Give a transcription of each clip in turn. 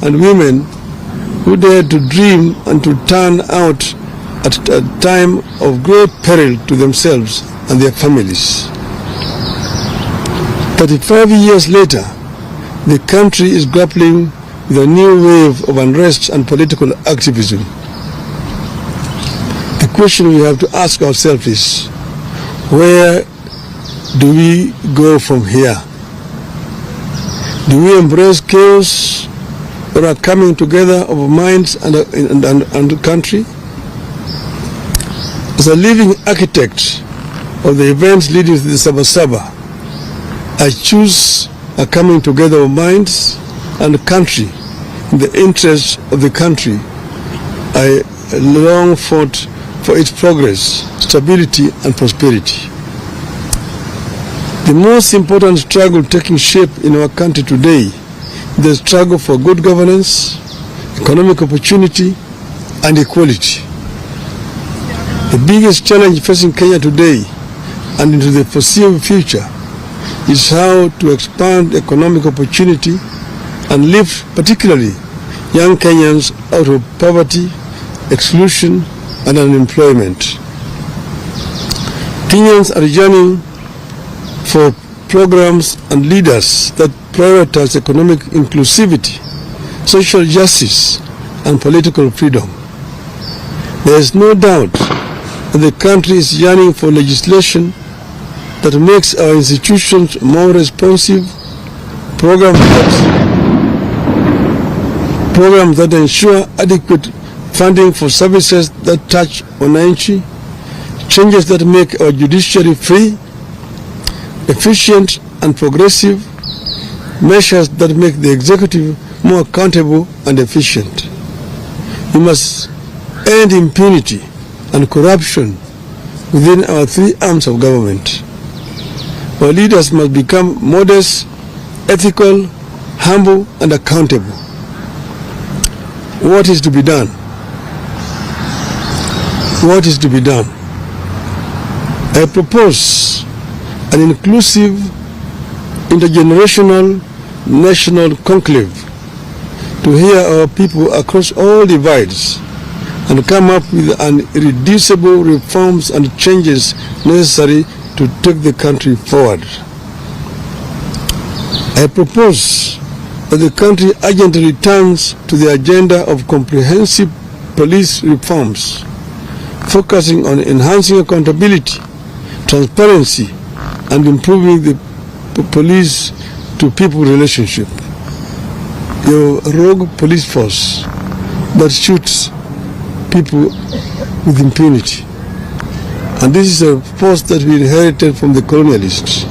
and women who dared to dream and to turn out at a time of great peril to themselves and their families. 35 years later, the country is grappling with a new wave of unrest and political activism. The question we have to ask ourselves is, where do we go from here? Do we embrace chaos or a coming together of minds and the country? As a living architect of the events leading to the Saba Saba, I choose a coming together of minds and the country in the interest of the country. I long fought for its progress, stability, and prosperity. The most important struggle taking shape in our country today is the struggle for good governance, economic opportunity, and equality. The biggest challenge facing Kenya today and into the foreseeable future is how to expand economic opportunity and lift particularly young Kenyans out of poverty, exclusion, and unemployment. Kenyans are yearning for programs and leaders that prioritize economic inclusivity, social justice, and political freedom. There is no doubt that the country is yearning for legislation that makes our institutions more responsive, programs that ensure adequate funding for services that touch wananchi, changes that make our judiciary free, efficient and progressive, measures that make the executive more accountable and efficient. We must end impunity and corruption within our three arms of government. Our leaders must become modest, ethical, humble, and accountable. What is to be done? What is to be done? I propose an inclusive, intergenerational, national conclave to hear our people across all divides and come up with irreducible reforms and changes necessary to take the country forward. I propose that the country urgently returns to the agenda of comprehensive police reforms, focusing on enhancing accountability, transparency, and improving the police-to-people relationship. Your rogue police force that shoots people with impunity. And this is a force that we inherited from the colonialists.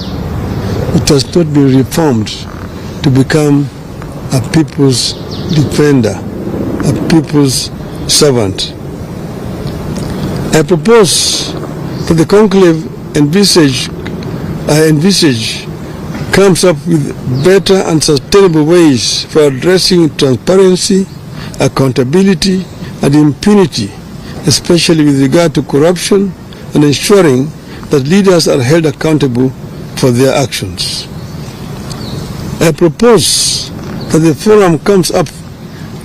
It has not been reformed to become a people's defender, a people's servant. I propose that the conclave I envisage comes up with better and sustainable ways for addressing transparency, accountability, and impunity, especially with regard to corruption, and ensuring that leaders are held accountable for their actions. I propose that the forum comes up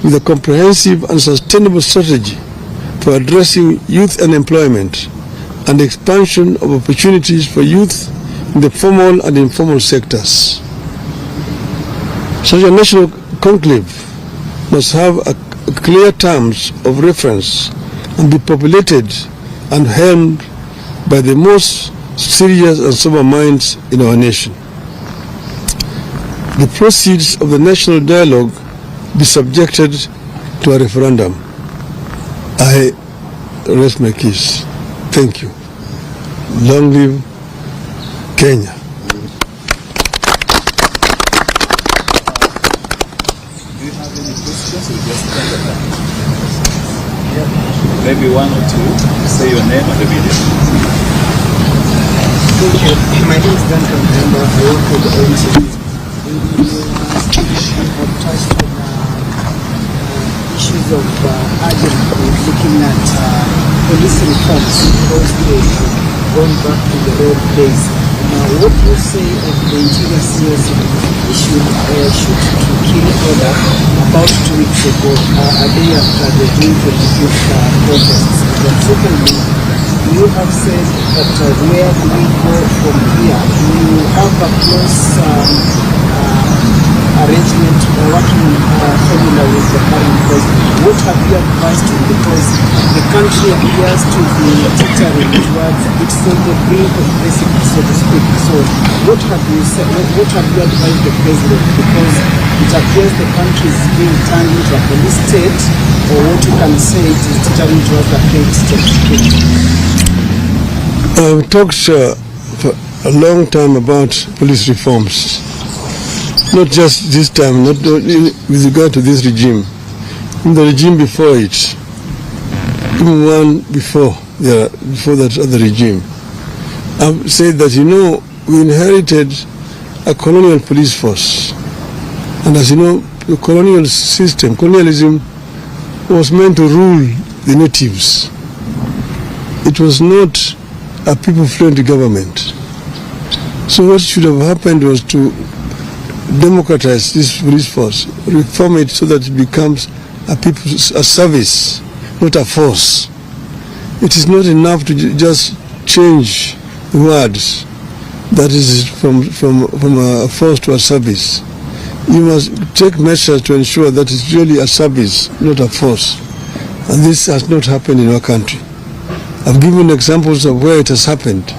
with a comprehensive and sustainable strategy for addressing youth unemployment and expansion of opportunities for youth in the formal and informal sectors. Such a national conclave must have clear terms of reference and be populated and helmed by the most serious and sober minds in our nation. The proceeds of the national dialogue be subjected to a referendum. I rest my case. Thank you. Long live Kenya. Do you have any questions? We just maybe one or two. Say your name and the video. Thank you. My name is Duncan Member. I work with the ONC. We have touched on issues of urgently looking at police reforms because they have gone back to the old days. Now, what do you say of the interior CS issued shoot to kill order about 2 weeks ago, a day after the June 25th protests? And secondly, you have said that where do we go from here? You have a close arrangement or working formula with the current president. What have you advised him? Because the country appears to be teetering towards its brink of basic, so to speak. So what have you said? What have you advised the president? Because it appears the country is being turned into a police state, or what you can say it is teetering towards a failed state. I've talked for a long time about police reforms. Not just this time, not only with regard to this regime, in the regime before it, even one before that other regime. I've said that, we inherited a colonial police force. And as you know, the colonial system, colonialism, was meant to rule the natives. It was not a people-friendly government. So what should have happened was to democratize this police force, reform it so that it becomes a service, not a force. It is not enough to just change the words. That is from a force to a service. You must take measures to ensure that it's really a service, not a force. And this has not happened in our country. I've given examples of where it has happened.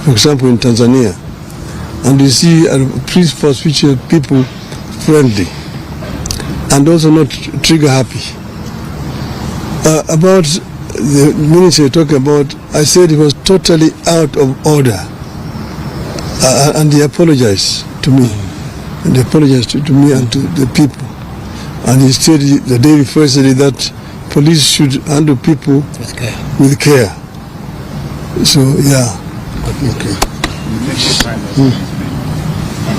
For example, in Tanzania. And you see a police force which are people friendly and also not trigger happy. About the ministry you're talking about, I said it was totally out of order. And they apologized to me. And they apologized to me and to the people. And he said the day before yesterday that police should handle people with care. So, yeah. Okay.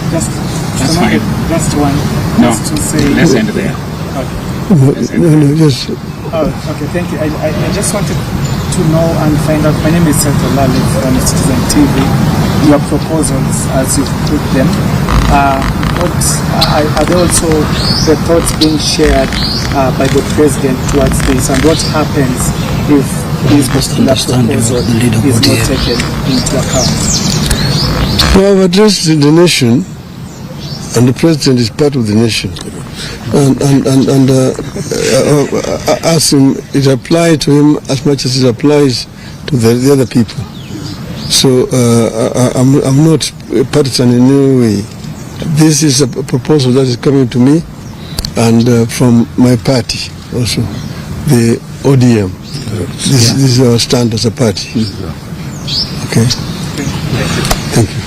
That's fine. Just one. No, Just to say. let's end there. Okay. No, just. Oh, okay, thank you. I just wanted to know and find out. My name is Seto Lali from Citizen TV. Your proposals, as you've put them, are there also the thoughts being shared by the president towards this, and what happens if this particular proposal is not taken into account? Well, I've addressed the nation, and the president is part of the nation. And ask him, it applies to him as much as it applies to the other people. So I'm not partisan in any way. This is a proposal that is coming to me and from my party also, the ODM. This is our stand as a party. Okay. Thank you.